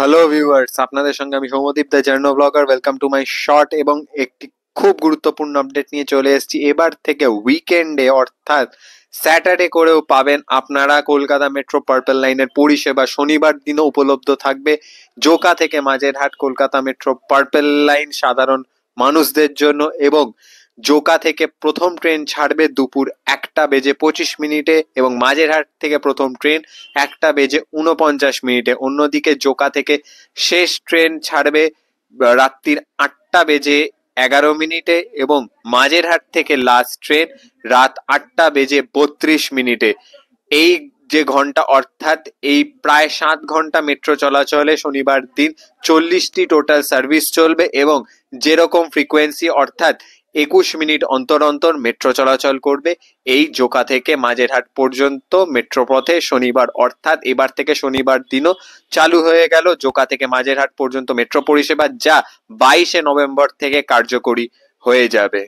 Hello viewers, আপনাদের সঙ্গে আমি Soumyadip the journo blogger. Welcome to my short এবং একটি খুব গুরুত্বপূর্ণ আপডেট নিয়ে চলে এসেছি। এবার থেকে উইকেন্ডে অর্থাৎ স্যাটারডে করেও পাবেন আপনারা কলকাতা মেট্রো পার্পল লাইনের পরিষেবা। শনিবার দিনও উপলব্ধ থাকবে জোকা থেকে Majerhat Kolkata metro purple line সাধারণ মানুষদের জন্য। এবং জোকা থেকে প্রথম ট্রেন ছাড়বে দুপুর 1:25 এবং মাঝেরহাট থেকে প্রথম ট্রেন 1:49। অন্যদিকে জোকা থেকে শেষ ট্রেন ছাড়বে রাত্রির 8:11 এবং মাঝেরহাট থেকে লাস্ট ট্রেন রাত 8:32। এই যে ঘন্টা অর্থাৎ এই প্রায় 7 ঘন্টা মেট্রো চলাচলে শনিবার দিন 40টি টোটাল সার্ভিস চলবে এবং যেরকম ফ্রিকোয়েন্সি অর্থাৎ 21 মিনিট অন্তর অন্তর মেট্রো চলাচল করবে এই জোকা থেকে মাঝেরহাট পর্যন্ত মেট্রো পথে শনিবার। অর্থাৎ এবার থেকে শনিবার দিনও চালু হয়ে গেল জোকা থেকে মাঝেরহাট পর্যন্ত মেট্রো পরিষেবা, যা 22 নভেম্বর থেকে কার্যকরী হয়ে যাবে।